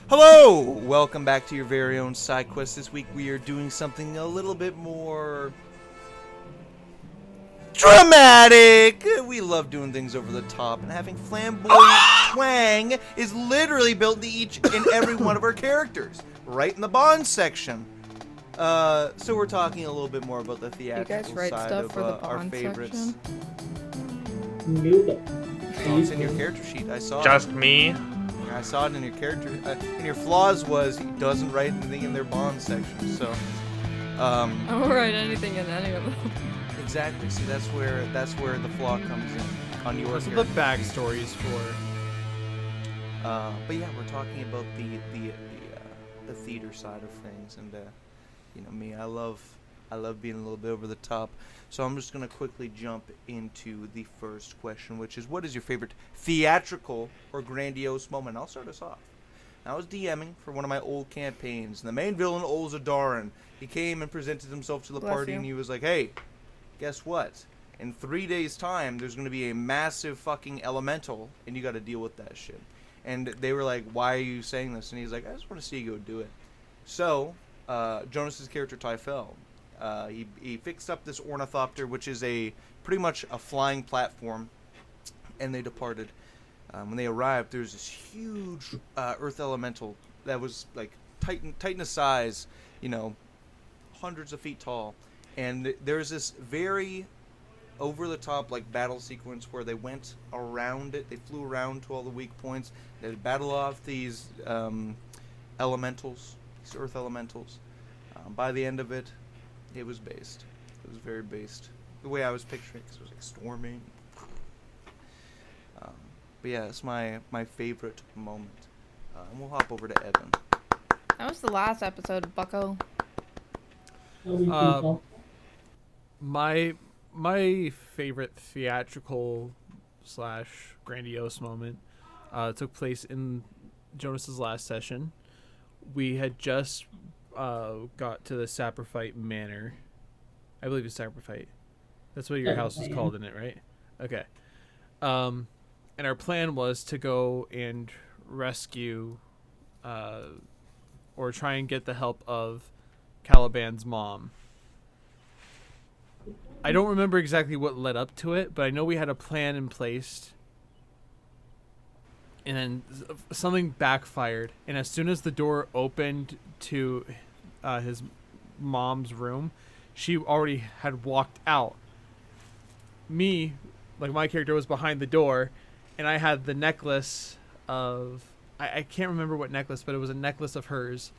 Hello! Welcome back to your very own side quest. This week we are doing something a little bit more dramatic. We love doing things over the top, and having flamboyant twang is literally built into each and every one of our characters, right in the Bond section. So we're talking a little bit more about the You guys theatrical write side stuff of for the our Bond favorites. section? Nope. Oh, it's in your character sheet. I saw Just it. me? I saw it in your character. In your flaws was he doesn't write anything in their Bond section. So, I don't write anything in any of them. exactly. See, that's where the flaw comes in on your That's what character. the backstory's for. But yeah, we're talking about the theater side of things, and you know me, I love being a little bit over the top. So I'm just gonna quickly jump into the first question, which is, what is your favorite theatrical or grandiose moment? I'll start us off. I was DMing for one of my old campaigns, and the main villain, Olzadarin, he came and presented himself to the Bless party, you. and he was like, "Hey, guess what? In 3 days' time, there's gonna be a massive fucking elemental, and you got to deal with that shit." And they were like, "Why are you saying this?" And he's like, "I just want to see you go do it." So, Jonas's character Typhel, he fixed up this ornithopter, which is pretty much a flying platform, and they departed. When they arrived, there was this huge earth elemental that was like titan size, you know, hundreds of feet tall, and there's this very over the top like battle sequence where they went around it. They flew around to all the weak points. They battle off these elementals, these earth elementals. By the end of it, it was based. It was very based. The way I was picturing it, 'cause it was like storming. But yeah, it's my favorite moment. And we'll hop over to Evan. That was the last episode, bucko. My favorite theatrical / grandiose moment took place in Jonas's last session. We had just got to the Saprophyte Manor. I believe it's Saprophyte. That's what your house is called, isn't it, right? Okay. And our plan was to go and rescue or try and get the help of Caliban's mom. I don't remember exactly what led up to it, but I know we had a plan in place. And then something backfired. And as soon as the door opened to his mom's room, she already had walked out. Me, like my character, was behind the door, and I had the necklace of... I can't remember what necklace, but it was a necklace of hers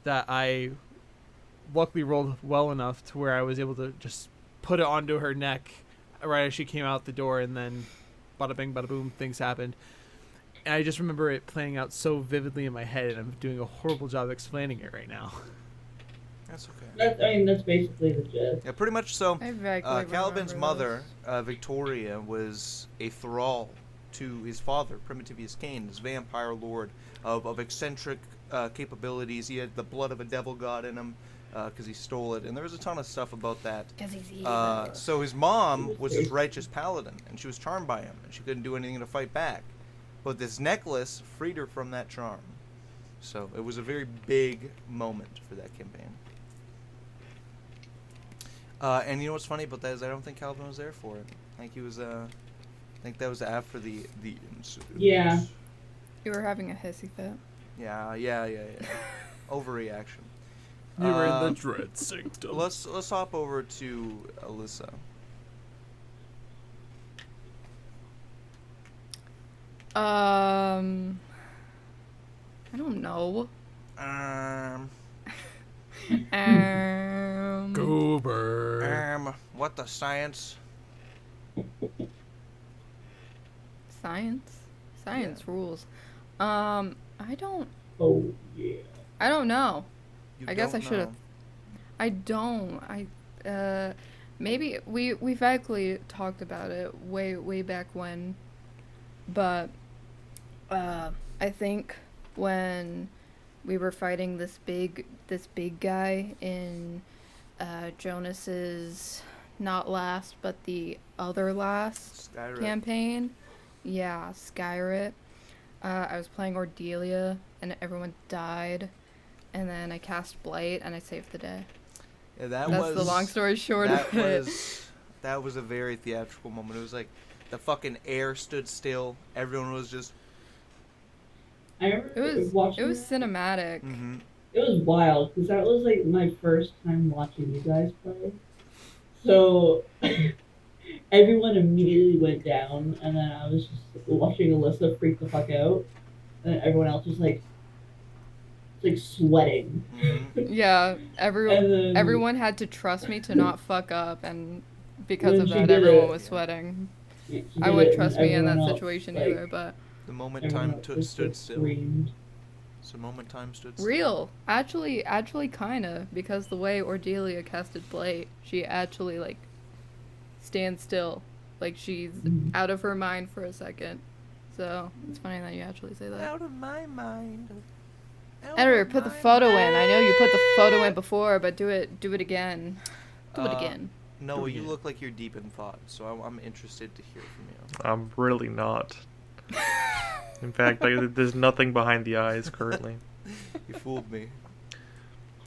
that I luckily rolled well enough to where I was able to just put it onto her neck right as she came out the door, and then bada bing, bada boom, things happened. And I just remember it playing out so vividly in my head, and I'm doing a horrible job explaining it right now. That's okay. That's basically the gist. Yeah, pretty much so. I vaguely Caliban's remember mother, Victoria, was a thrall to his father, Primitivius Cain, this vampire lord of eccentric capabilities. He had the blood of a devil god in him because he stole it, and there was a ton of stuff about that. Because he's evil. So his mom was this righteous paladin, and she was charmed by him, and she couldn't do anything to fight back. But this necklace freed her from that charm. So it was a very big moment for that campaign. And you know what's funny about that is I don't think Calvin was there for it. I think he was. I think that was after the incident. Yeah. You were having a hissy fit. Yeah. Overreaction. You were in the dread sanctum. Let's hop over to Alyssa. I don't know. Goober. What the science? Science rules. I don't Oh, yeah. know. You I guess don't I should have. know. I don't. Maybe we vaguely talked about it way back when, but I think when we were fighting this big guy in Jonas's not last but the other last Skyrim. campaign. Yeah, Skyrit. I was playing Ordelia, and everyone died. And then I cast Blight, and I saved the day. Yeah, That's the long story short that of it. that was a very theatrical moment. It was like the fucking air stood still. Everyone was just. I remember It watching was that. cinematic. Mm-hmm. It was wild because that was like my first time watching you guys play. So everyone immediately went down, and then I was just watching Alyssa freak the fuck out, and everyone else was like sweating. Mm-hmm. Yeah, And then everyone had to trust me to not fuck up, and because when of she that, did everyone it- was sweating. she I did wouldn't it, and trust me in that everyone else, situation like, either, but The moment everyone time else just, stood like, still. screamed. So moment time stood still. real. Actually, kinda, because the way Ordelia casted Blight, she actually, like, stands still. Like, she's Mhm. out of her mind for a second. So, it's funny that you actually say that. Out of my mind. Out Editor, of put the my photo in. I know you put the photo in mind. before, but do it again. Do it Uh, again. Noah, you Yeah. look like you're deep in thought, so I'm interested to hear from you. I'm really not. In fact, there's nothing behind the eyes currently. You fooled me.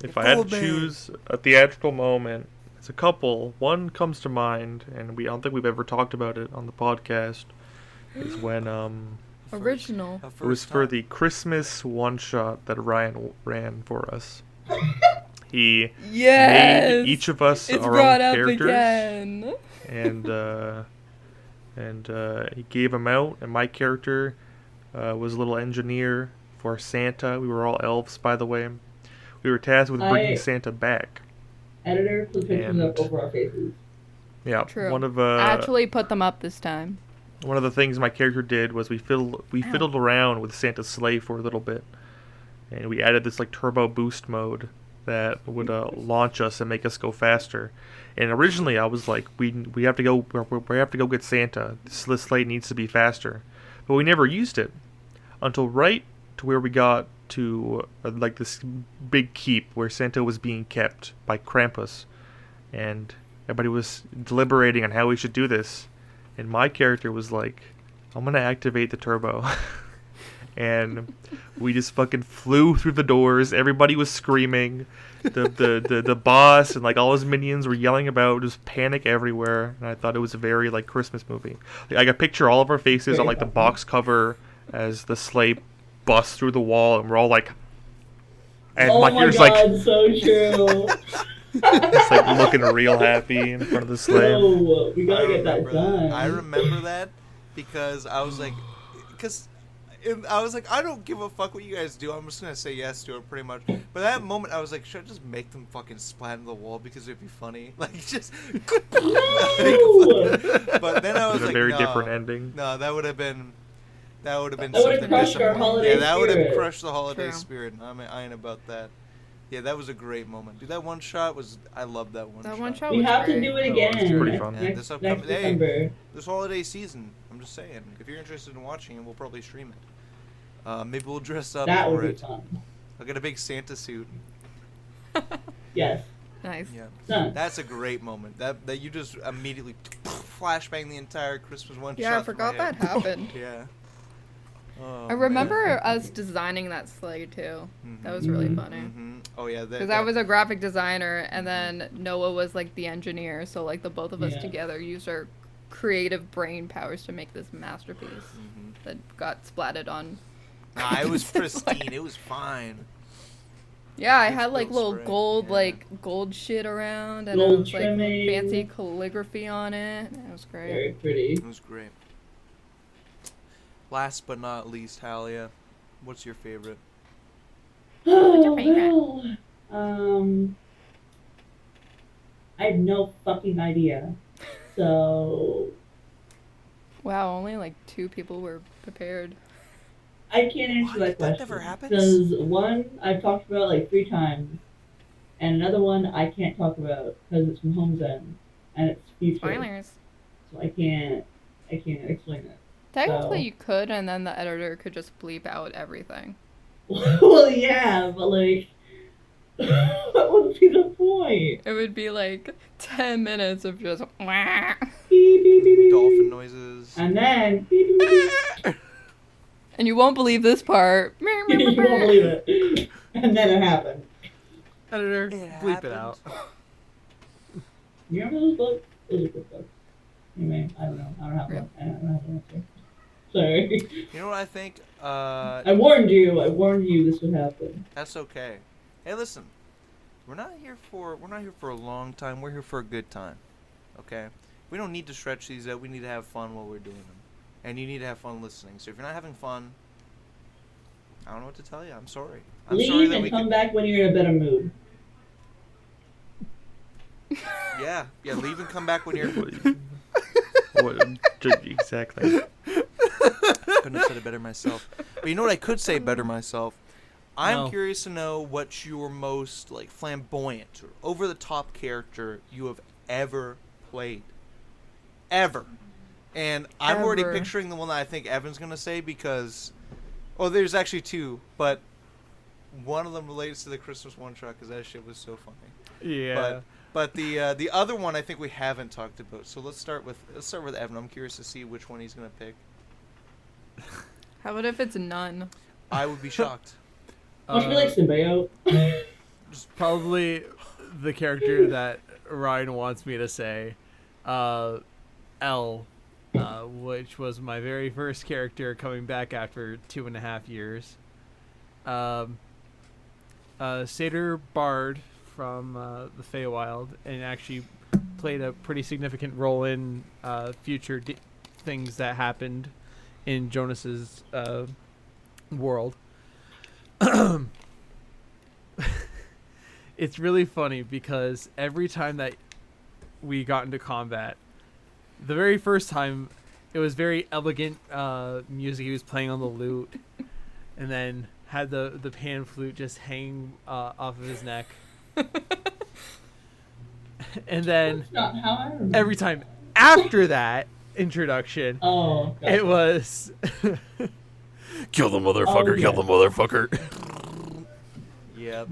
If You I had to fooled me. choose a theatrical moment, it's a couple. One comes to mind, and I don't think we've ever talked about it on the podcast. Is when Original. A first it was for time. the Christmas one shot that Ryan ran for us. He Yes! made each of us It's our brought own up characters, again. and he gave them out. And my character was a little engineer for Santa. We were all elves, by the way. We were tasked with bringing I- Santa back. Editor, put pictures And- up over our faces. Yeah, True. one of Actually put them up this time. one of the things my character did was we fiddled around with Santa's sleigh for a little bit, and we added this like turbo boost mode that would launch us and make us go faster. And originally I was like, we have to go get Santa. This sleigh needs to be faster, but we never used it until right to where we got to like this big keep where Santa was being kept by Krampus, and everybody was deliberating on how we should do this. And my character was like, I'm going to activate the turbo. And we just fucking flew through the doors. Everybody was screaming. The boss and like all his minions were yelling about just panic everywhere. And I thought it was a very like Christmas movie. Like, I could picture all of our faces on like the box cover as the sleigh busts through the wall. And we're all like... And Oh my my character's god, like, so true. just like looking real happy in front of the sleigh. No, we gotta I get that remember done. I remember that because I was like, I don't give a fuck what you guys do. I'm just gonna say yes to it, pretty much. But that moment, I was like, should I just make them fucking splat into the wall because it'd be funny? Like, just. No! But then I was It was a like, very no, different ending. no, that would have been. That would have been That would've something crushed our disappointing. holiday Yeah, that would have spirit. crushed the holiday True. spirit. I ain't about that. Yeah, that was a great moment. Dude, that one shot was. I love that one shot. That one shot We was have great. to do it That again. was pretty fun. And Next, this upcoming next day, December. this holiday season. I'm just saying, if you're interested in watching it, we'll probably stream it. Maybe we'll dress up That for would be it. fun. I'll get a big Santa suit. Yes. Nice. Yeah, Done. that's a great moment. That you just immediately flashbang the entire Christmas one. Yeah, I shot through my forgot that head. happened. Yeah. Oh, I remember us designing that sleigh too. That was really Mhm. funny. Mm-hmm. Oh yeah, Because I was a graphic designer, and then Noah was like the engineer. So like the both of us Yeah. together used our creative brain powers to make this masterpiece Mm-hmm. that got splatted on. Nah, it was Christmas pristine. lights. It was fine. Yeah, I It had like feels little great, gold yeah. like gold shit around, and Gold it was like trimming. fancy calligraphy on it. It was great. Very pretty. It was great. Last but not least, Halia, what's your favorite? Oh, favorite? well, I have no fucking idea. So Wow, only like 2 people were prepared. I can't answer What? that That question. never happens? Because one I've talked about like 3 times, and another one I can't talk about because it's from Home's End and it's future. Spoilers. So I can't explain it. Technically, So- you could, and then the editor could just bleep out everything. Well, yeah, but like, what would be the point? It would be like 10 minutes of just wah. Beep, beep, beep, beep, Dolphin beep. noises. And then beep, beep, beep, beep. And you won't believe this part. You won't believe it. And then it happened. Editor, It bleep it out. You remember those books? Those are good books. Anyway, I don't know. I don't have Yeah. one. I don't have an answer. Sorry. You know what I think? I warned you. I warned you this would happen. That's okay. Hey, listen. We're not here for a long time. We're here for a good time. Okay? We don't need to stretch these out. We need to have fun while we're doing them. And you need to have fun listening. So if you're not having fun, I don't know what to tell you. I'm sorry. I'm sorry Leave that and we come back when you're in a better mood. Yeah, leave and come back when you're Exactly. couldn't have said it better myself. But you know what I could say better myself? I'm No. curious to know what your most like flamboyant or over the top character you have ever played. Ever. And I'm already Ever. picturing the one that I think Evan's gonna say because there's actually two, but one of them relates to the Christmas one shot because that shit was so funny. Yeah. But the other one I think we haven't talked about. So let's start with Evan. I'm curious to see which one he's gonna pick. How about if it's none? I would be shocked. Must be like symbiote. Probably the character that Ryan wants me to say, L, which was my very first character coming back after 2.5 years. Satyr Bard from the Feywild, and actually played a pretty significant role in future things that happened in Jonas's world. It's really funny because every time that we got into combat, the very first time it was very elegant music he was playing on the lute, and then had the pan flute just hanging off of his neck. And then That's not how I remember. every time after that introduction, Oh, gotcha. it was Kill the motherfucker, Oh, kill the motherfucker. Yep.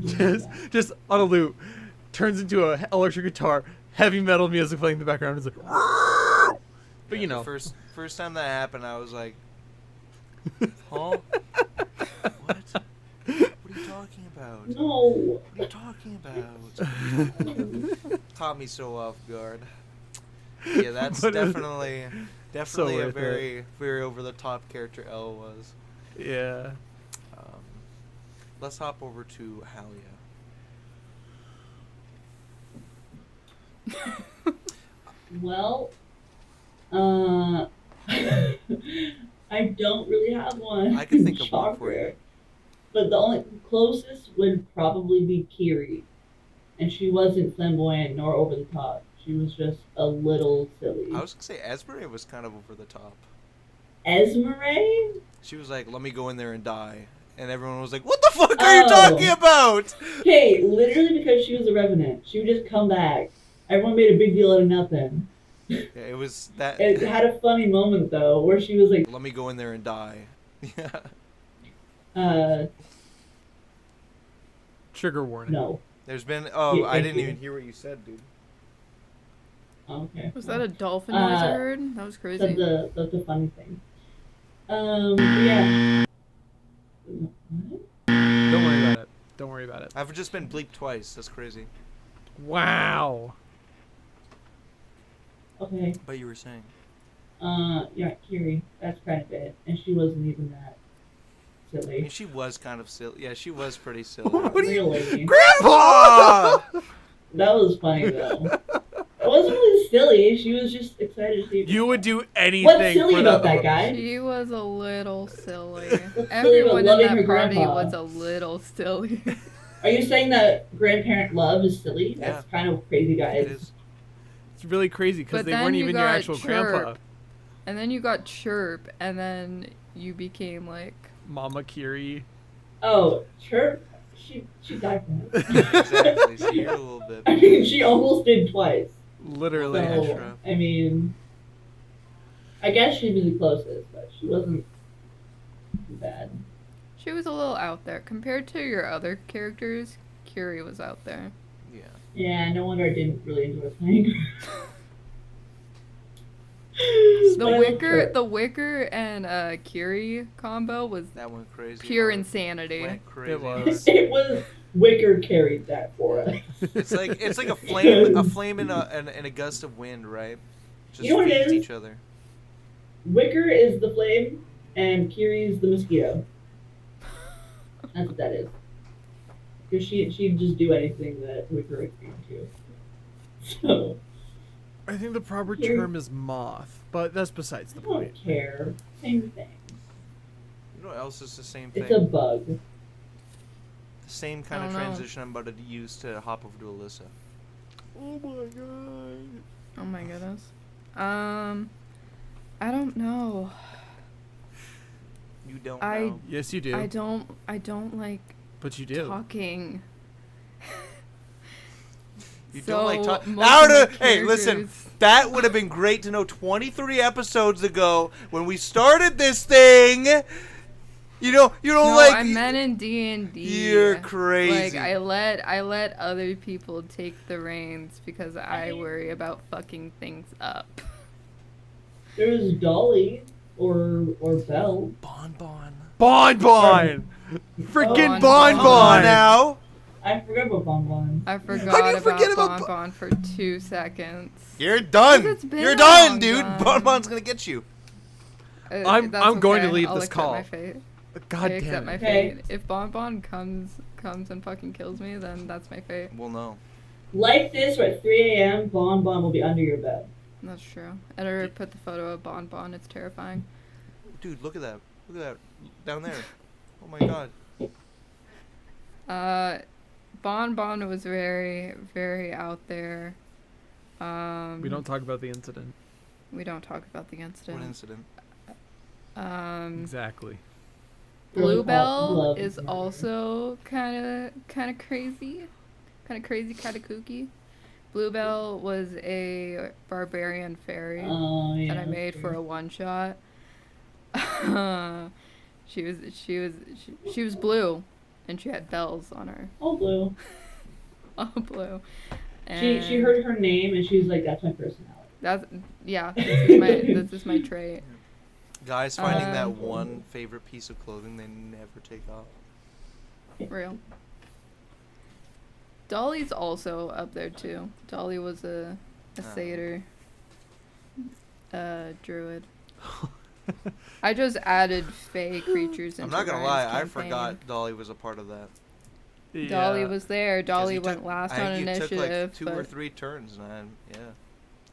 just on a loop, turns into a electric guitar, heavy metal music playing in the background. It's like, but you know, The first time that happened, I was like, huh? What? What are you talking about? No. What are you talking about? Caught me so off guard. Yeah, that's But it was definitely a worth very, very over the top character L was. yeah. Let's hop over to Halia. Well, I don't really have one. I could think of one for you. Shocker. But the only closest would probably be Kiri. And she wasn't flamboyant nor over the top. She was just a little silly. I was gonna say Esmeralda was kind of over the top. Esmeralda? She was like, "Let me go in there and die," and everyone was like, "What the fuck are you Oh. talking about?" Hey, literally because she was a revenant. She would just come back. Everyone made a big deal out of nothing. Yeah, it was that. It had a funny moment though, where she was like, Let me go in there and die. Yeah. Trigger warning. no. There's been. Yeah, I thank didn't you. even hear what you said, dude. Okay. Was that a dolphin noise I Uh, heard? That was That's crazy. the funny thing. Yeah. What? Don't worry about it. Don't worry about it. I've just been bleeped twice. That's crazy. Wow. Okay. But you were saying. Yeah, Kiri. That's kind of it. And she wasn't even that I mean, silly. she was kind of silly. Yeah, she was pretty silly. What are you- Really. Grandpa! That was funny though. It wasn't really silly. She was just excited to see. You would do anything What's silly for about the that guy? She was a little silly. silly about Everyone in loving that her party grandpa? was a little silly. Are you saying that grandparent love is silly? That's kind of crazy, guys. It is. It's really crazy because But they then weren't you even your got actual Chirp. grandpa. And then you got Chirp, and then you became like. Mama Kiri. Oh, Chirp. She died from it. Exactly. So you're a little bit. I mean, she almost did twice. Literally. Yeah, So, true. I mean, I guess she was the closest, but she wasn't too bad. She was a little out there. Compared to your other characters, Curie was out there. Yeah. Yeah, no wonder I didn't really enjoy playing. The Wicker and Curie combo was That went crazy. pure hard. insanity. Went crazy. It was. It was Wicker carried that for us. It's like a flame and a gust of wind, right? Just You know what it feeds is? each other. Wicker is the flame, and Kiri's the mosquito. That's what that is. Because she'd just do anything that Wicker agreed to. So, I think the proper Here- term is moth, but that's besides I the don't point. care. Same thing. You know what else is the same thing? It's a bug. The same kind I of don't know. transition I'm about to use to hop over to Alyssa. Oh my god. Oh my goodness. I don't know. You don't I- know. Yes, you do. I don't like But you do. talking. You So, don't like talking. most of my Hey, listen. characters- That would have been great to know 23 episodes ago when we started this thing. You don't No, like. I meant in D&D. You're crazy. Like I let other people take the reins because I worry about fucking things up. There's Dolly or Belle. Bon. Bonbon! Freaking Bonbon. Come on bonbon! now. I forgot about Bonbon. I How do forgot you forget about about Bonbon for 2 seconds. You're done. Because it's been You're a done, long dude. time. Bonbon's gonna get you. I'm That's going to okay. leave I'll this accept call. My fate. God I accept damn my it. Okay. fate. If Bonbon comes and fucking kills me, then that's my fate. We'll know. Like this, or at 3 a.m., Bonbon will be under your bed. That's true. Editor put the photo of Bonbon. It's terrifying. Dude, look at that. Look at that. Down there. Oh my god. Bonbon was very, very out there. We don't talk about the incident. We don't talk about the What incident. incident? Exactly. Bluebell Love is murder. also kind of crazy, kind of kooky. Bluebell was a barbarian fairy Oh, yeah. that I made for a one shot. She was blue, and she had bells on her, Oh, Blue. all blue. She And heard her name and she was like, "That's my personality." That's this is my trait. Guys finding that Um, one favorite piece of clothing they never take off. Real. Dolly's also up there too. Dolly was a satyr, druid. I just added fey creatures into I'm not gonna Ryan's lie, I campaign. forgot Dolly was a part of that. Dolly Yeah. was there. 'Cause Dolly you went took- last I on think you initiative, took like 2 or but 3 turns, man. Yeah.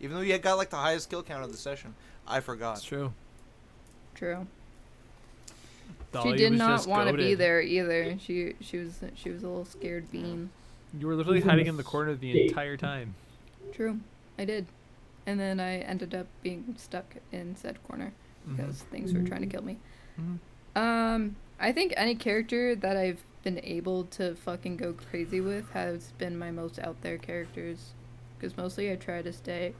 Even though you got like the highest kill count of the session, I forgot. That's true. true. Dolly She did was not just want to be goated. there either. She was a little scared bean. You were literally She's a hiding in the corner the mistake. entire time. True, I did, and then I ended up being stuck in said corner because things were trying to kill me. Mhm. I think any character that I've been able to fucking go crazy with has been my most out there characters, because mostly I try to stay,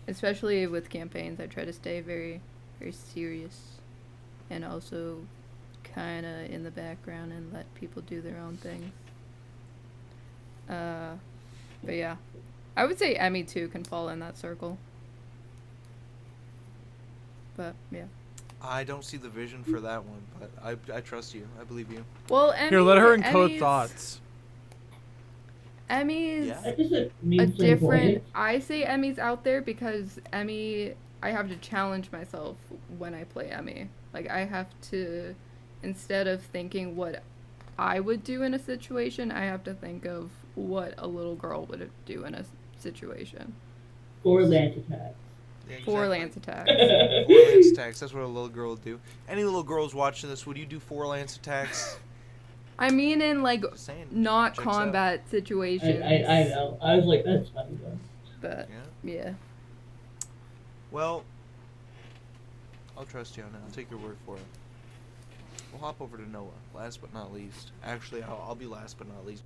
especially with campaigns, I try to stay very, very serious, and also kind of in the background and let people do their own things. But yeah, I would say Emmy too can fall in that circle. But yeah. I don't see the vision for that one, but I trust you. I believe you. Well, Emmy, Here, let her encode Emmy's- thoughts. Emmy's Yeah. That doesn't a mean different. I say Emmy's out there because Emmy, I have to challenge myself when I play Emmy. Like I have to, instead of thinking what I would do in a situation, I have to think of what a little girl would do in a situation. for land attack. Yeah, Four exactly. lance attacks. 4 lance attacks. That's what a little girl would do. Any little girls watching this, would you do 4 lance attacks? I mean, in like Just saying. not Checks out. combat situations. I know. I was like, that's funny though. But Yeah. yeah. Well, I'll trust you on that. I'll take your word for it. We'll hop over to Noah. Last but not least. Actually, I'll be last but not least.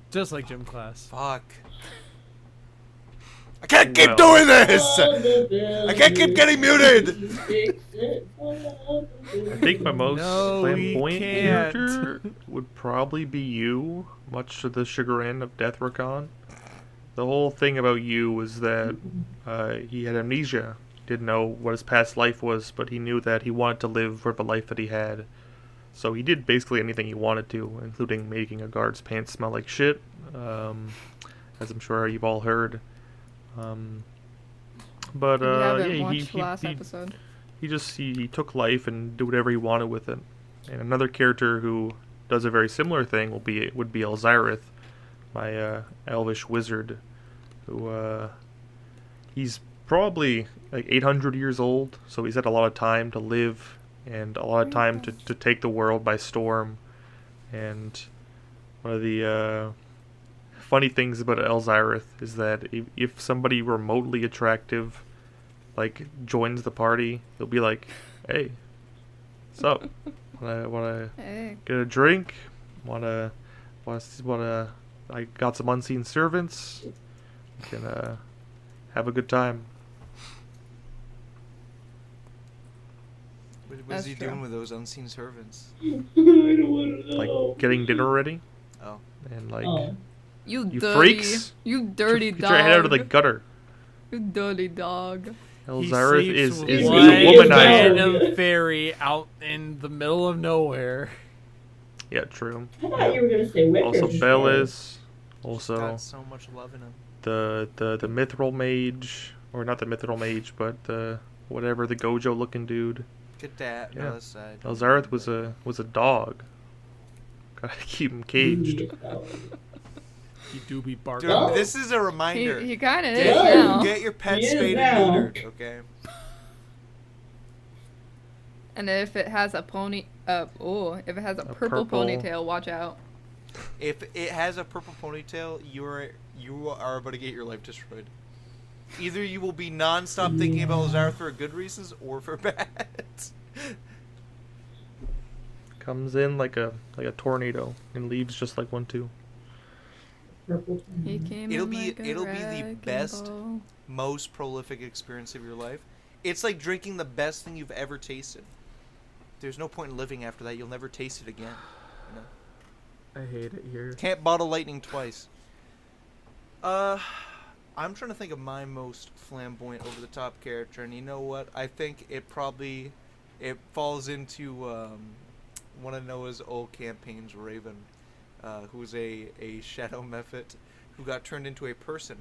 Just like gym class. Fuck. I can't keep doing this! I can't keep getting muted! I think my most No, we flamboyant can't. character would probably be you, much to the chagrin of Death Rakan. the whole thing about you was that he had amnesia. Didn't know what his past life was, but he knew that he wanted to live for the life that he had. So he did basically anything he wanted to, including making a guard's pants smell like shit, as I'm sure you've all heard. But If you haven't yeah, watched the last episode. he took life and did whatever he wanted with it. And another character who does a very similar thing would be Elzyrith, my elvish wizard, who he's probably like 800 years old, so he's had a lot of time to live and a lot of time to take the world by storm. And one of the funny things about Elzyrith is that if somebody remotely attractive like joins the party, they'll be like, "Hey, what's up? Wanna Hey. get a drink? Wanna I got some unseen servants. We can have a good time." What is That's he true. doing with those unseen servants? I don't want to know. Like getting dinner ready Oh. and like Oh. You You dirty. freaks. You dirty get dog. your head out of the gutter. You dirty dog. Elzyrith He is sleeps is with a one one womanizer. random fairy out in the middle of nowhere. Yeah, true. I thought you were gonna say Wickers. Also, instead. Bell is also Got so much love in him. the mithril mage, or not the mithril mage, but the whatever, the Gojo looking dude. Get that Yeah. on the other side. Elzyrith was a dog. Gotta keep him caged. You do be Dude, barking. Well, this is a reminder. He kind of Get, is Yeah. now. get your pet He is spayed now. and neutered, okay? And if it has a pony, if it has a purple purple- ponytail, watch out. If it has a purple ponytail, you are about to get your life destroyed. Either you will be non-stop thinking about Lazarus for good reasons or for bad. Comes in like a tornado and leaves just like one too. Purple. He came It'll in be- like a it'll be the wrecking best ball. Most prolific experience of your life. It's like drinking the best thing you've ever tasted. There's no point in living after that. You'll never taste it again. You know? I hate it here. Can't bottle lightning twice. I'm trying to think of my most flamboyant, over-the-top character, and you know what? I think it falls into one of Noah's old campaigns, Raven, who's a shadow mephit who got turned into a person.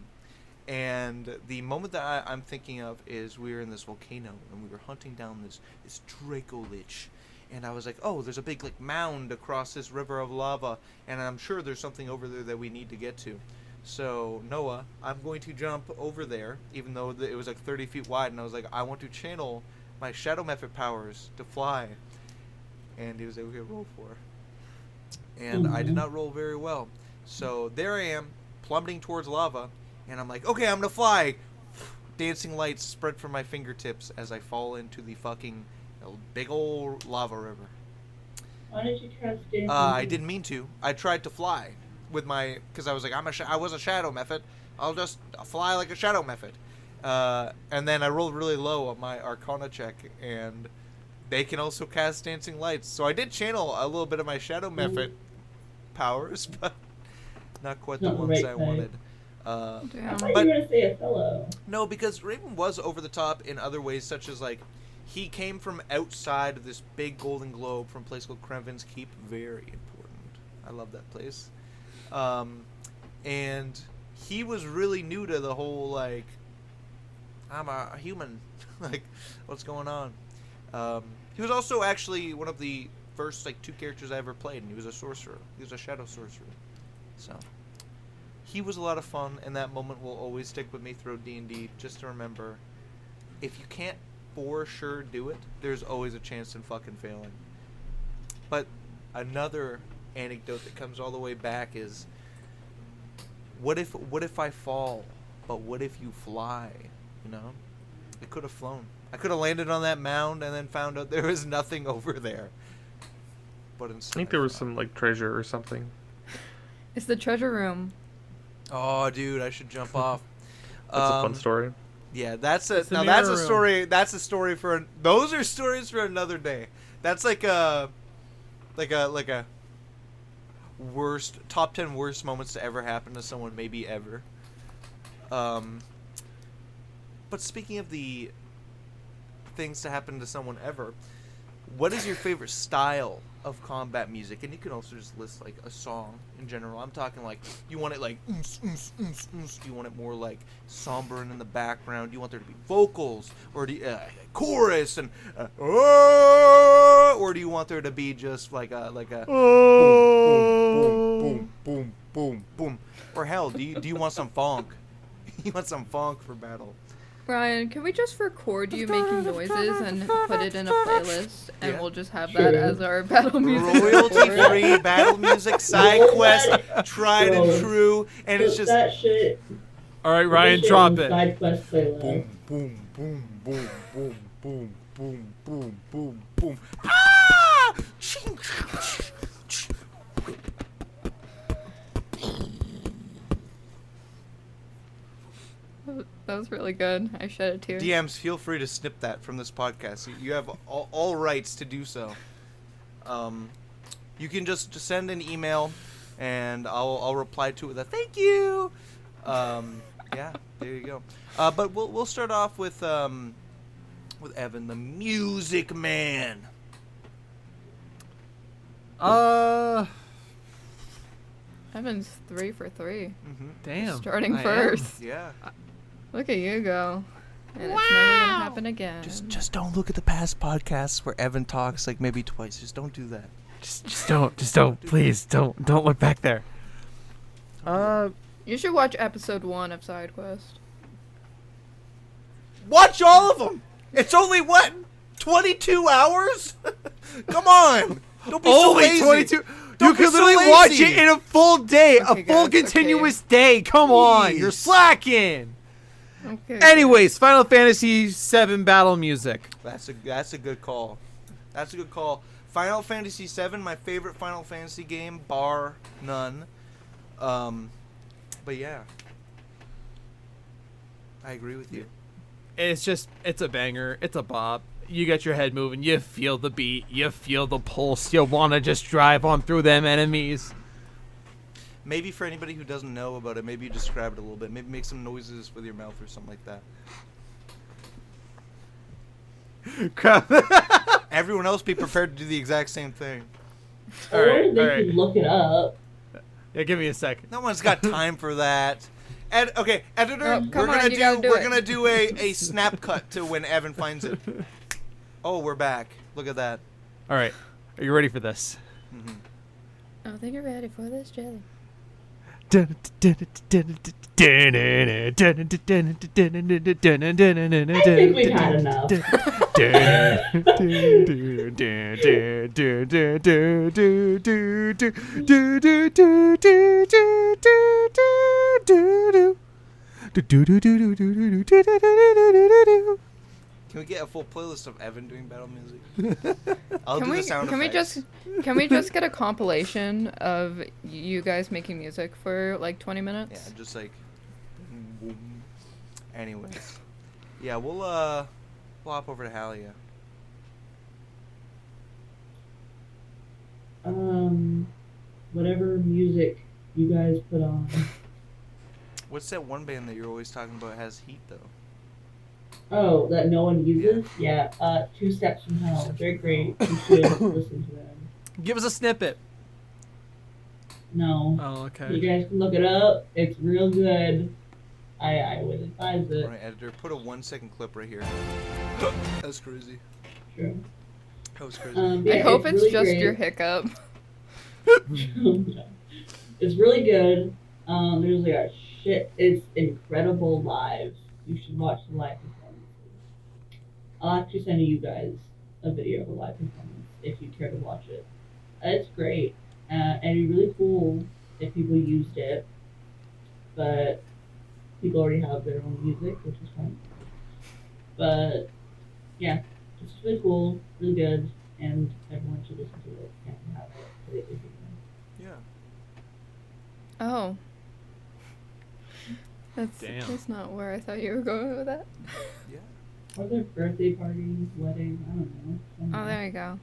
And the moment that I'm thinking of is we were in this volcano and we were hunting down this Draco Lich. And I was like, oh, there's a big like mound across this river of lava, and I'm sure there's something over there that we need to get to. So, Noah, I'm going to jump over there, even though it was like 30 feet wide, and I was like, I want to channel my shadow method powers to fly. And he was like, okay, roll for it. And I did not roll very well. So there I am, plummeting towards lava, and I'm like, okay, I'm gonna fly. Dancing lights spread from my fingertips as I fall into the fucking big old lava river. Why did you try to stay? I didn't mean to. I tried to fly with my, because I was like, I was a shadow method. I'll just fly like a shadow method. And then I rolled really low on my Arcana check, and they can also cast dancing lights. So I did channel a little bit of my shadow method powers, but not quite the Not the ones right I type. wanted. I Damn. thought but- you were gonna say Othello. No, because Raven was over the top in other ways, such as like he came from outside of this big golden globe from a place called Krevin's Keep. Very important. I love that place. And he was really new to the whole like I'm a human, like what's going on. He was also actually one of the first like 2 characters I ever played, and he was a sorcerer. He was a shadow sorcerer. So he was a lot of fun, and that moment will always stick with me through D&D, just to remember, if you can't for sure do it, there's always a chance in fucking failing. But another anecdote that comes all the way back is, what if I fall, but what if you fly, you know? I could have flown. I could have landed on that mound and then found out there was nothing over there. But I instead think there was fly. some like treasure or something. It's the treasure room. Oh, dude, I should jump off. That's a fun story. Yeah, that's a It's the now that's a mirror room. story. That's a story for those are stories for another day. That's like a worst top 10 worst moments to ever happen to someone, maybe ever. But speaking of the things to happen to someone ever, what is your favorite style of combat music? And you can also just list like a song in general. I'm talking like, you want it like do you want it more like somber and in the background? Do you want there to be vocals or chorus and or do you want there to be just like a boom boom boom boom boom boom? Or hell, do you want some funk? You want some funk for battle? Ryan, can we just record you making noises and put it in a playlist, and Yeah. we'll just have Sure. that as our battle music? Royalty-free battle music, side Roll quest, that- tried Bro. and true, and it's Put just that shit. All right, put Ryan, that shit drop on it. Side quest playlist. boom, boom, boom, boom, boom, boom, boom, boom, boom, boom. Ah! Ching, That was really good. I shed a tear. DMs, feel free to snip that from this podcast. You have all rights to do so. You can just send an email, and I'll reply to it with a thank you. Yeah, there you go. But we'll start off with Evan, the music man. Evan's 3 for 3. Mm-hmm. Damn. Starting I am. first. Yeah. Look at you go. And it's never gonna happen again. Just don't look at the past podcasts where Evan talks like maybe twice. Just don't do that. Just don't, please, don't look back there. You should watch episode 1 of Side Quest. Watch all of them. It's only what 22 hours. Come on. Don't be so Only lazy. 22. Don't You be could so literally watch lazy. it in a full day, Okay, a full guys, continuous day. Come on, you're Jeez. slacking. Okay. Anyways, Final Fantasy VII battle music. That's a good call. That's a good call. Final Fantasy VII, my favorite Final Fantasy game, bar none. But yeah, I agree with you. It's a banger. It's a bop. You get your head moving. You feel the beat. You feel the pulse. You want to just drive on through them enemies. Maybe for anybody who doesn't know about it, maybe you describe it a little bit. Maybe make some noises with your mouth or something like that. Crap. Everyone else be prepared to do the exact same thing. All Or right, they all right. could look it up. Yeah, give me a second. No one's got time for that. Okay, editor, Oh, come we're on, gonna you gotta do we're it. gonna do a snap cut to when Evan finds it. Oh, we're back. Look at that. All right, are you ready for this? Mm-hmm. I don't think you're ready for this, Jelly. I think we've had enough. Can we get a full playlist of Evan doing battle music? I'll do the sound can we effects. can we just get a compilation of you guys making music for like 20 minutes? Yeah, just like. Boom. Anyways, yeah, we'll hop over to Halia. Whatever music you guys put on. What's that one band that you're always talking about has heat though? Oh, that no one uses? Yeah. Two Steps from Hell. They're great. You should listen to them. Give us a snippet. No. Oh, You okay. guys can look it up. It's real good. I would advise it. Alright, editor, put a 1-second clip right here. That's crazy. Sure. That was crazy. Yeah, I hope it's really just great. your hiccup. It's really good. There's like a shit. It's incredible live. You should watch the live performances. I'll actually send you guys a video of a live performance if you care to watch it. It's great. And it'd be really cool if people used it. But people already have their own music, which is fun. But yeah, it's really cool, really good, and everyone should listen to it and have it so they can hear it. Yeah. Oh. Damn. That's not where I thought you were going with that. Yeah. Or their birthday parties, wedding, I don't know. Oh, something. there you go.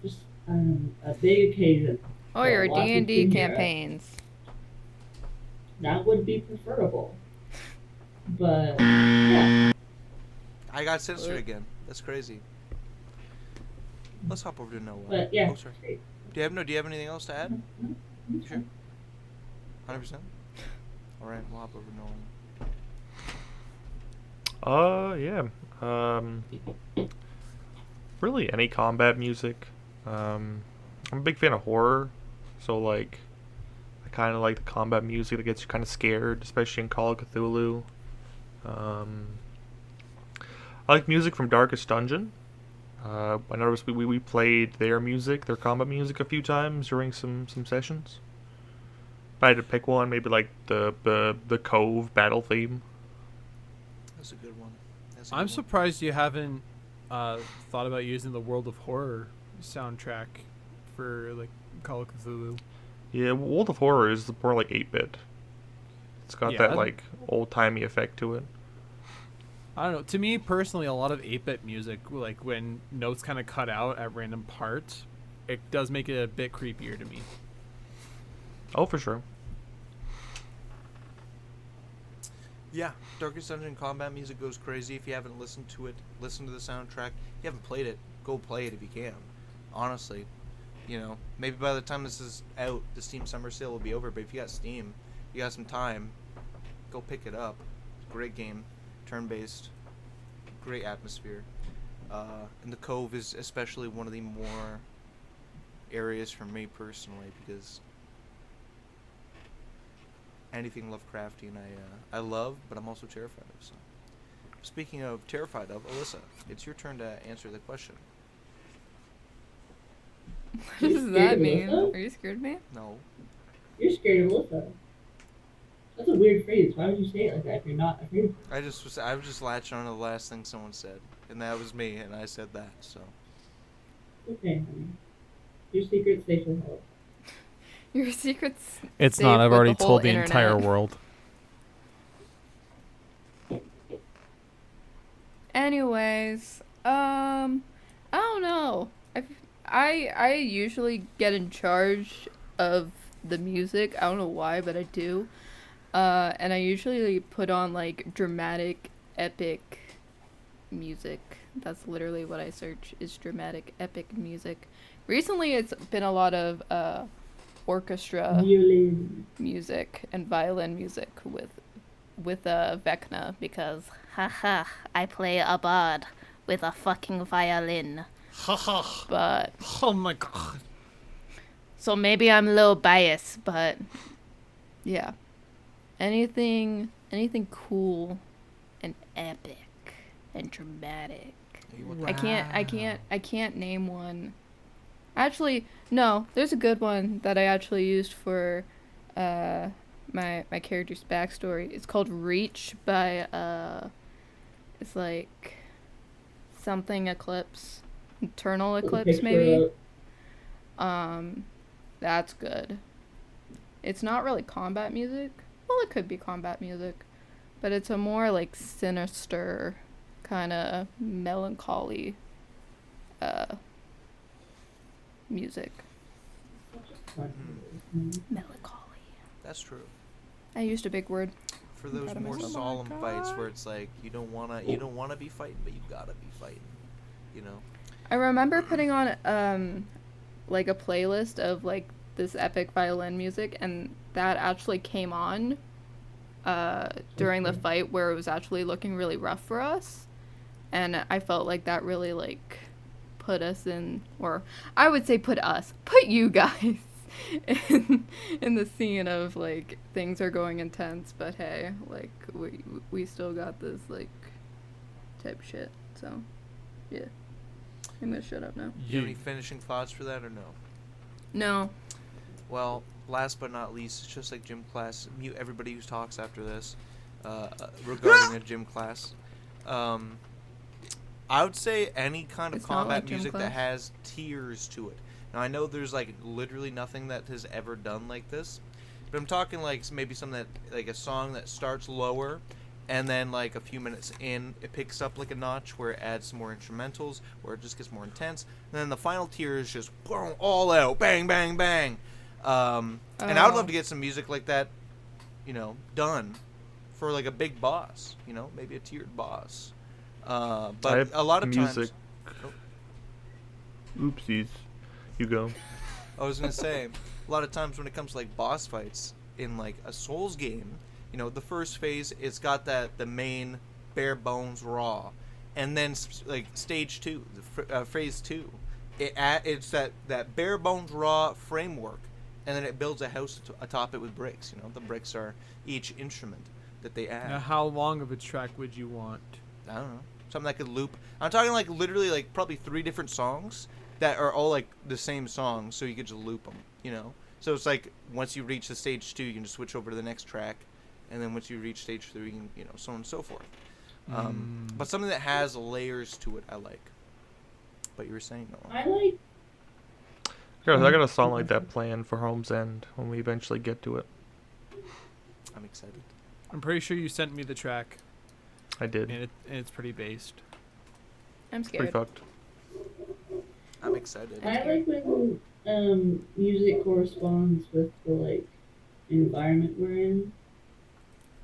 Just a big occasion. Oh, for your lots of D&D people here. campaigns. That would be preferable. But yeah, I got censored again. That's crazy. Let's hop over to Noah. but yeah. Oh, sorry. Do you have anything else to add? You sure? 100%? Alright, we'll hop over to Nolan. Yeah. Really any combat music. I'm a big fan of horror, so like I kind of like the combat music that gets you kind of scared, especially in Call of Cthulhu. I like music from Darkest Dungeon. I noticed we played their combat music a few times during some sessions. If I had to pick one, maybe like the Cove battle theme. That's a good one. That's a I'm good one. surprised you haven't thought about using the World of Horror soundtrack for like Call of Cthulhu. Yeah, World of Horror is more like 8-bit. It's got Yeah, that like old-timey effect to it. I don't know. To me personally, a lot of 8-bit music, like when notes kind of cut out at random parts, it does make it a bit creepier to me. Oh, for sure. Yeah, Darkest Dungeon combat music goes crazy. If you haven't listened to it, listen to the soundtrack. If you haven't played it, go play it if you can. Honestly, you know, maybe by the time this is out, the Steam Summer Sale will be over. But if you got Steam, you got some time, go pick it up. Great game, turn-based, great atmosphere. And the Cove is especially one of the more areas for me personally because anything Lovecraftian I love, but I'm also terrified of. So, speaking of terrified of, Alyssa, it's your turn to answer the question. What does that mean? Are you scared of me? No, You're scared of Alyssa. That's a weird phrase. Why would you say it like that if you're not afraid of her? I was just latching on to the last thing someone said, and that was me, and I said that. So, Okay, honey. Your secret's safe with her. Your secret's It's safe not. I've with already the whole told the internet. entire world. Anyways, I don't know. I usually get in charge of the music. I don't know why, but I do. And I usually put on like dramatic, epic music. That's literally what I search is dramatic, epic music. Recently, it's been a lot of orchestra Violin. music and violin music with Vecna because haha, I play a bard with a fucking violin. Haha. But Oh my god. so maybe I'm a little biased, but yeah. Anything cool and epic and dramatic. I can't name one. Actually, no, there's a good one that I actually used for my character's backstory. It's called Reach by it's like something Eclipse. Eternal Eclipse maybe. That's good. It's not really combat music. Well, it could be combat music, but it's a more like sinister kind of melancholy music. Melancholy. that's true. I used a big word. For those proud of more myself. solemn Oh my fights God. where it's like you don't wanna be fighting, but you gotta be fighting. You know. I remember putting on like a playlist of like this epic violin music, and that actually came on during the fight where it was actually looking really rough for us, and I felt like that really like put us in, or I would say put you guys in the scene of like things are going intense, but hey, like we still got this like type shit. So yeah, I'm gonna shut up now. Do you have any finishing thoughts for that or no? No. Well, last but not least, it's just like gym class. Mute everybody who talks after this regarding a gym class. I would say any kind of It's not combat like gym music that class. has tears to it. Now, I know there's like literally nothing that has ever done like this, but I'm talking like maybe something that, like a song that starts lower and then like a few minutes in, it picks up like a notch where it adds some more instrumentals, where it just gets more intense. And then the final tier is just boom, all out, bang, bang, bang. And I would love to get some music like that, you know, done for like a big boss, you know, maybe a tiered boss. I But have a lot of music. times, Oopsies. You go. I was gonna say, a lot of times when it comes to like boss fights in like a Souls game, you know, the first phase it's got the main bare bones raw, and then like stage 2, phase 2, it's that bare bones raw framework, and then it builds a house atop it with bricks. You know, the bricks are each instrument that they add. Now, how long of a track would you want? I don't know, something that could loop. I'm talking like literally like probably 3 different songs that are all like the same song, so you could just loop them, you know. So it's like once you reach the stage 2, you can just switch over to the next track, and then once you reach stage 3, you can, you know, so on and so forth. But something that has layers to it, I like. But you were saying no. I like. I got a song like that planned for Home's End when we eventually get to it. I'm excited. I'm pretty sure you sent me the track, I did. and it's pretty based. I'm It's pretty scared. fucked. I'm excited. I like when music corresponds with the like environment we're in,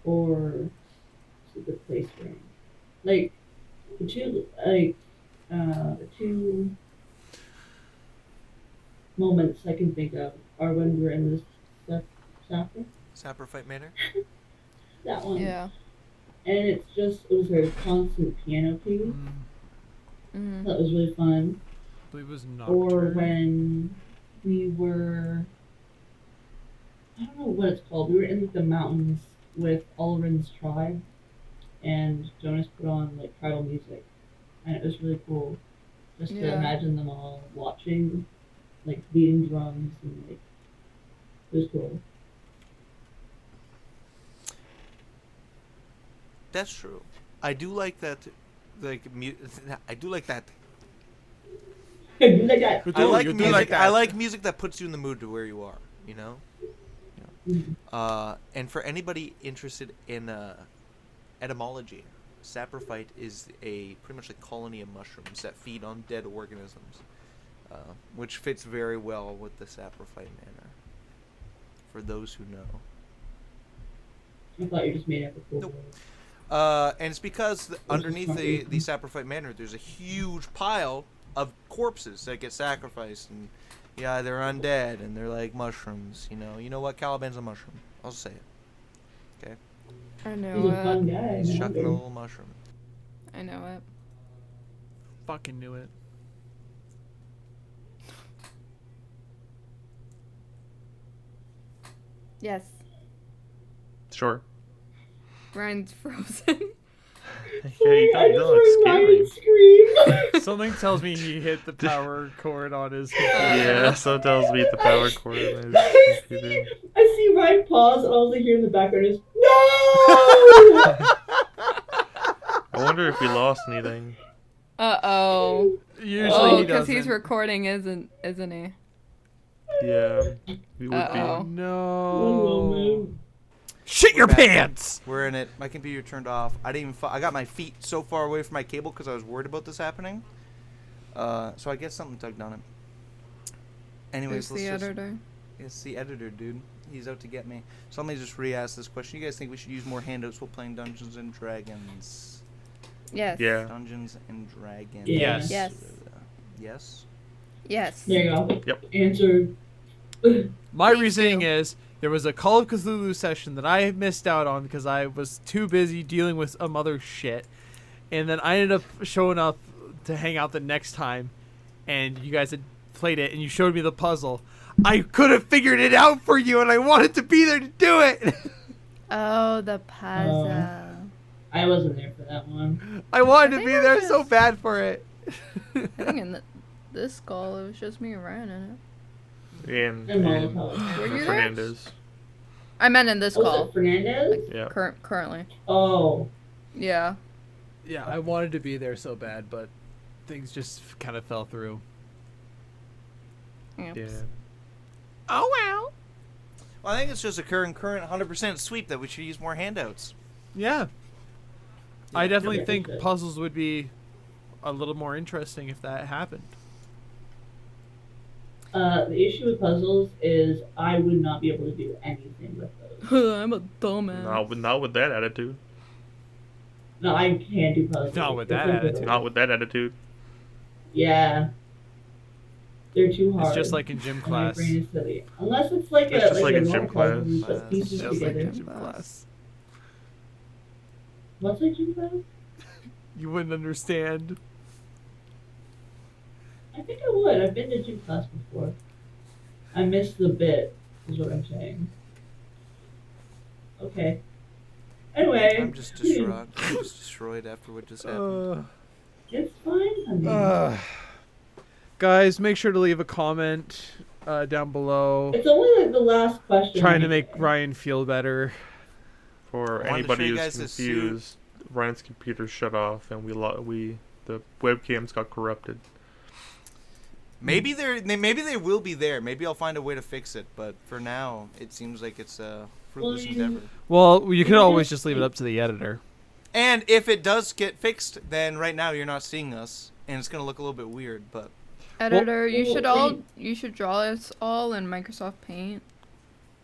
or the place we're in. Like the two moments I can think of are when we're in this chapter. Sapper Fight Manor? That one. Yeah. And it was a constant piano cue. Mm-hmm. That was really fun. I believe it was Or Nocturne. when we were, I don't know what it's called. We were in the mountains with Ulrin's tribe, and Jonas put on like tribal music, and it was really cool. Just to Yeah. imagine them all watching, like beating drums, and like it was cool. That's true. I do like that. Like I do like that. Like that. I like You do music. like that. I like music that puts you in the mood to where you are. You know. Mhm. And for anybody interested in etymology, saprophyte is pretty much a colony of mushrooms that feed on dead organisms, which fits very well with the saprophyte manor. For those who know. I thought you just made up a cool Nope. word. And it's because underneath the saprophyte manor, there's a huge pile of corpses that get sacrificed, and yeah, they're undead, and they're like mushrooms. You know what? Caliban's a mushroom. I'll say it. Okay, I know He's a fun it. guy. he's man. chucking a little mushroom. I know it. Fucking knew it. Yes. Sure. Ryan's frozen. Yeah, Sorry, you I don't just look heard scary. Ryan scream. Something tells me he hit the power cord on his Yeah, so it tells me the power cord on his computer. I see Ryan pause, and all I hear in the background is no. I wonder if we lost anything. Uh-oh. Usually Oh, he because doesn't. he's recording, isn't he? Yeah, we would Uh-oh. One No. moment. Shit your Back. pants! We're in it. My computer turned off. I didn't even. I got my feet so far away from my cable because I was worried about this happening. So I guess something tugged on it. Anyways, Who's the editor? It's the editor, dude. He's out to get me. So let me just re-ask this question. You guys think we should use more handouts while playing Dungeons and Dragons? Yes. Yeah. Dungeons and Dragons. Yes. Yes. Yes. Yes. There you go. Yep. Answered. My Please reasoning do. is there was a Call of Cthulhu session that I missed out on because I was too busy dealing with some other shit. And then I ended up showing up to hang out the next time, and you guys had played it, and you showed me the puzzle. I could have figured it out for you, and I wanted to be there to do it. Oh, the puzzle. I wasn't there for that one. I wanted to think be I there was so just- bad for it. I think in this call, it was just me and Ryan in it. And And Molotov. Were you there? Fernandez. I meant in this Was call. it Fernandez? Yeah. Currently. Oh. Yeah. Yeah, I wanted to be there so bad, but things just kind of fell through. Yep. Yeah. Oh well. Well, I think it's just a current 100% sweep that we should use more handouts. Yeah. I definitely Yeah, think okay. puzzles would be a little more interesting if that happened. The issue with puzzles is I would not be able to do anything with those. I'm a dumbass. Not with that attitude. No, I can't do puzzles. Not with that They're too attitude. Not with that attitude. Yeah. They're too hard. It's just like in gym and class. My brain is silly. Unless it's like It's a just like a in normal gym class. puzzle, you put It's pieces just like together. in gym class. What's like gym class? You wouldn't understand. I think I would. I've been to gym class before. I missed the bit, is what I'm saying. Okay. Anyway. I'm just distraught. I'm just destroyed after what just happened. It's fine, honey. Guys, make sure to leave a comment down below. It's only like the last question. Trying to right make there. Ryan feel better. For I wanted to anybody show you who's guys this suit. confused, Ryan's computer shut off and the webcams got corrupted. Maybe they will be there. Maybe I'll find a way to fix it. But for now, it seems like it's a fruitless Well, endeavor. Well, you could always just leave it up to the editor. And if it does get fixed, then right now you're not seeing us, and it's gonna look a little bit weird. But Editor, well, you should draw us all in Microsoft Paint,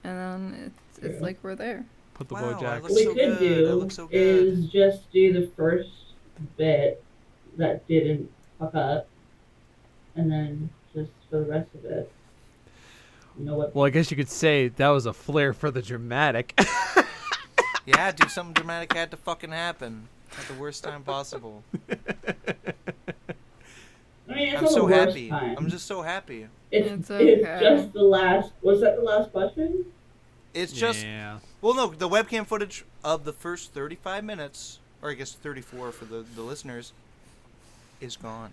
and then it's Yeah. like we're there. Put the Wow, I Bojack. look What we so could good. That do looks so good. is just do the first bit that didn't fuck up, and then just for the rest of it, you know what? Well, I guess you could say that was a flair for the dramatic. yeah, dude, something dramatic had to fucking happen at the worst time possible. I mean, it's I'm not so the worst happy. time. I'm just so happy. It's It's okay. just the last. Was that the last question? It's just Yeah. well, no, the webcam footage of the first 35 minutes, or I guess 34 for the listeners, is gone.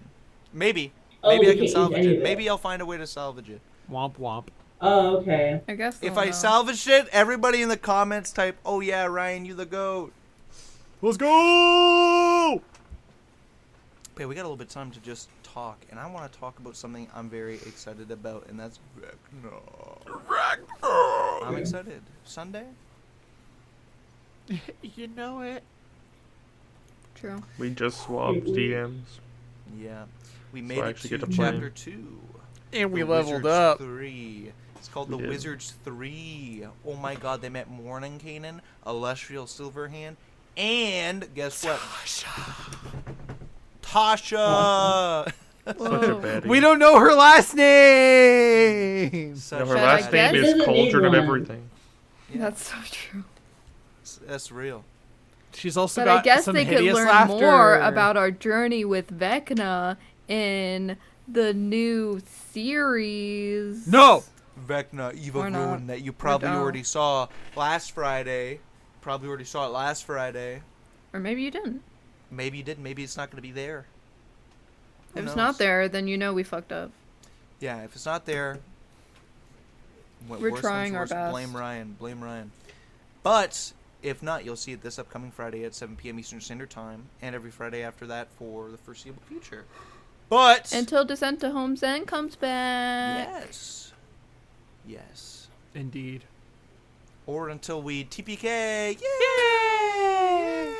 Maybe Oh, I we can can't use salvage any it. of it. Maybe I'll find a way to salvage it. Womp womp. Oh, okay. I guess If they'll I know. salvaged it, everybody in the comments type, "Oh yeah, Ryan, you the goat." Let's go! Okay, we got a little bit of time to just talk, and I want to talk about something I'm very excited about, and that's Vecna. I'm excited. Sunday? You know it. True. We just swapped DMs. Yeah. We So made I it actually to get to play. chapter 2. And we The leveled Wizards up. 3. It's called We The did. Wizards 3. Oh my god, they met Morning Kanan, Celestial Silverhand, and guess what? Tasha! Such a Whoa. baddie. We don't know her last name. Such No, her a But I last guess- name Doesn't is need Cauldron of one. Everything. Yeah, That's so true. that's real. She's also But got I guess some they could hideous learn laughter. more about our journey with Vecna in the new series. No. Vecna, Evil Or not. Ruin, that you probably don't. already saw last Friday. Probably already saw it last Friday. Or maybe you didn't. Maybe you did. Maybe it's not going to be there. Who If it's knows? not there, then you know we fucked up. Yeah, if it's not there, We're worst trying comes our worst, best. Blame Ryan. Blame Ryan. But if not, you'll see it this upcoming Friday at 7 p.m. Eastern Standard Time, and every Friday after that for the foreseeable future. But Until Descent to Home's End comes back. yes, Indeed. or until we TPK. Yay!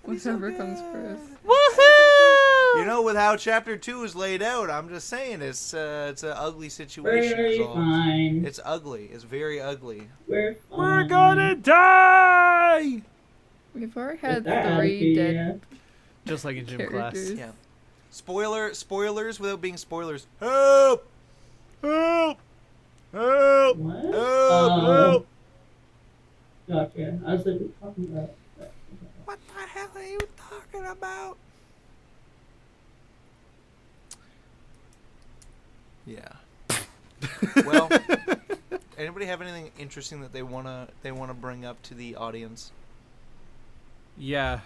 Whichever comes first. Woohoo! You know, with how Chapter 2 is laid out, I'm just saying it's an ugly situation. is We're all. fine. It's ugly. It's very ugly. We're fine. We're gonna die! We've already With had that 3 dead attitude, Just like in gym class. characters. Yeah. Spoilers without being spoilers. Help! Help! Help! What? Help! Help! Gotcha. I was like, what are you talking about? What the hell are you talking about? Yeah. Well, anybody have anything interesting that they wanna bring up to the audience? Yeah.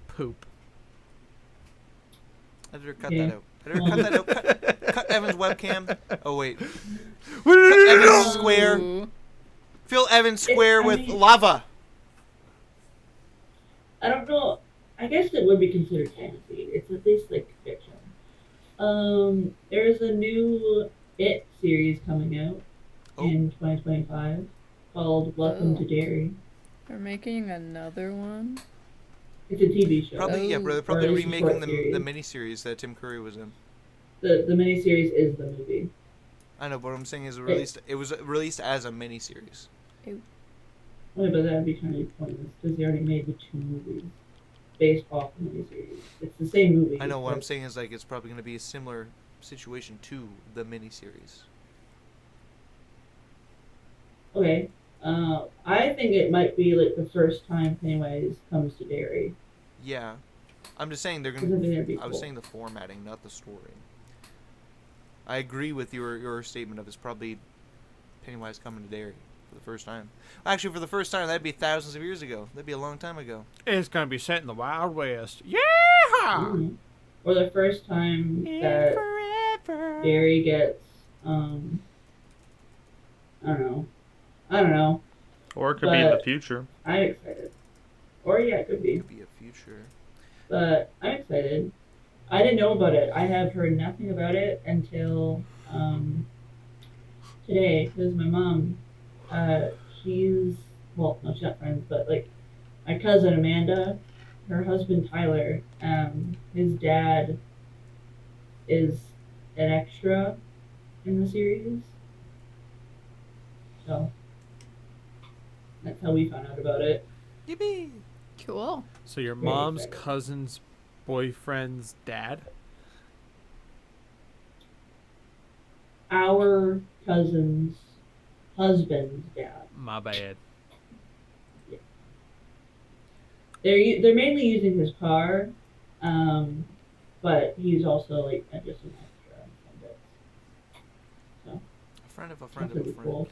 Poop. Editor, cut Yeah. that out. Editor, cut that out. Cut Evan's webcam. Oh wait. Cut Evan's square. Ooh. Fill Evan's square I with mean- lava. I don't know. I guess it would be considered fantasy. It's at least like fiction. There's a new It series coming out Oh. in 2025 called Welcome Oh. to Derry. We're making another one. It's a TV show. Probably, yeah, Oh. bro. They're Or probably at least a remaking short the series. miniseries that Tim Curry was in. The miniseries is the movie. I know, but what I'm saying is it was released as a miniseries. Wait, but that'd be kind of pointless because they already made the 2 movies based off the miniseries. It's the same movie. I know, what I'm but- saying is like it's probably going to be a similar situation to the miniseries. Okay. I think it might be like the first time Pennywise comes to Derry. Yeah. I'm just saying they're I going think that'd be to... I was cool. saying the formatting, not the story. I agree with your statement of it's probably Pennywise coming to Derry for the first time. Actually, for the first time, that'd be thousands of years ago. That'd be a long time ago. It's gonna be set in the Wild West. Yeah. Mhm. Or the first time that Derry gets, I don't know. Or it could be in the But- future. I'm excited. Or yeah, it could be. Could be a future. But I'm excited. I didn't know about it. I have heard nothing about it until today because my mom, she's no, she's not friends, but like my cousin Amanda, her husband Tyler, his dad is an extra in the series. So that's how we found out about it. Yippee! Cool. So your Very mom's excited. cousin's boyfriend's dad? Our cousin's husband's dad. My bad. They're mainly using his car, but he's also like just an extra. So A friend of a that's friend of a pretty friend. cool.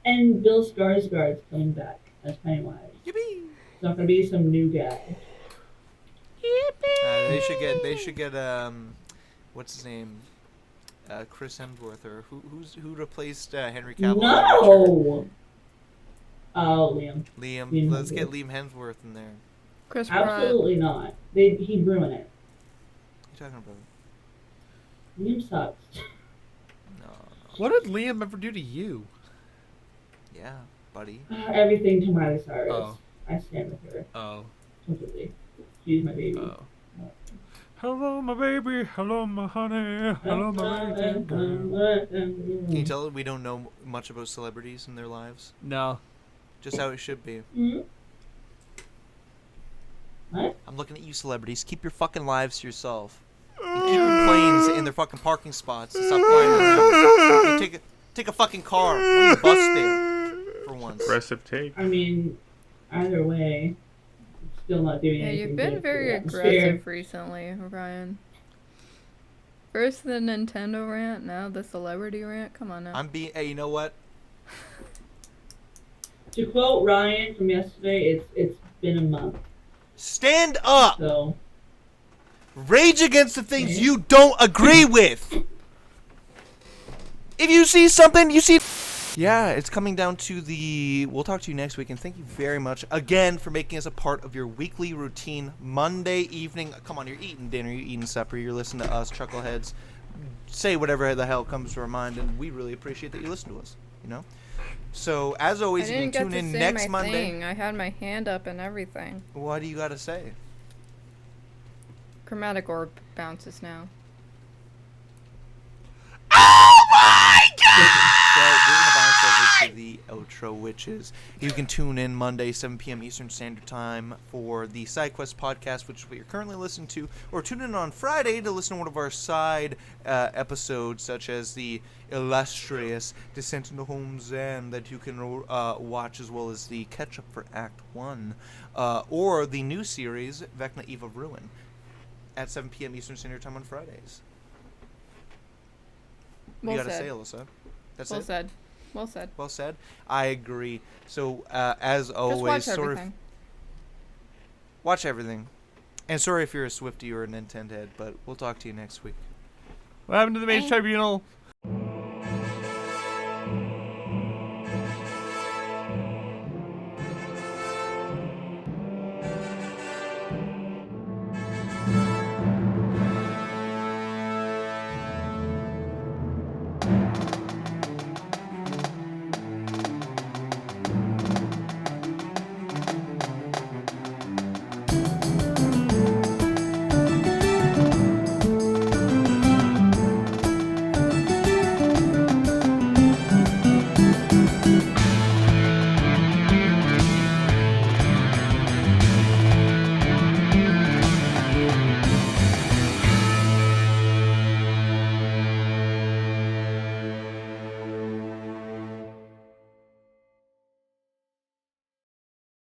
And Bill Skarsgård's coming back as Pennywise. Yippee! It's not gonna be some new guy. They should get what's his name? Chris Hemsworth, or who replaced Henry Cavill? No. Oh, Liam. Liam. Liam Let's Hemsworth. get Liam Hemsworth in there. Chris Pratt. Absolutely not. He'd ruin it. What are you talking about? Liam sucks. No. What did Liam ever do to you? Yeah, buddy. Everything to Miley Cyrus. Oh. I stand with her Oh. completely. She's my baby. Oh. Hello, my baby. Hello, my honey. Hello, my baby. Can you tell we don't know much about celebrities and their lives? No. Just how it should be. Mhm. What? I'm looking at you, celebrities. Keep your fucking lives to yourself. And keep your planes in their fucking parking spots and stop flying around. And take a fucking car. Or you bus there for once. Aggressive take. I mean, either way, it's still not doing Yeah, anything. you've been good for very the atmosphere. aggressive recently, Ryan. First the Nintendo rant, now the celebrity rant. Come on now. I'm being. Hey, you know what? To quote Ryan from yesterday, it's been a month. Stand up. So Rage against the things you don't agree with. If you see something, you see. Yeah, it's coming down to the. We'll talk to you next week, and thank you very much again for making us a part of your weekly routine. Monday evening. Come on, you're eating dinner, you're eating supper, you're listening to us, chuckleheads. Say whatever the hell comes to our mind, and we really appreciate that you listen to us. You know. So as I always, you didn't can get tune to in say next my Monday. thing. I had my hand up and everything. What do you got to say? Chromatic orb bounces now. Well, we're going to bounce over to the outro, which is you can tune in Monday, 7 p.m. Eastern Standard Time for the SideQuest podcast, which is what you're currently listening to, or tune in on Friday to listen to one of our side episodes, such as the illustrious Descent into Home's End that you can watch, as well as the catch-up for Act 1, or the new series, Vecna Eve of Ruin, at 7 p.m. Eastern Standard Time on Fridays. What Well you got to said. say, Alyssa? That's Well it? said. Well said. Well said. I agree. So, as always, Just watch sort everything. of watch everything. And sorry if you're a Swiftie or a Nintendo head, but we'll talk to you next week. What happened to the Mage Bye. Tribunal?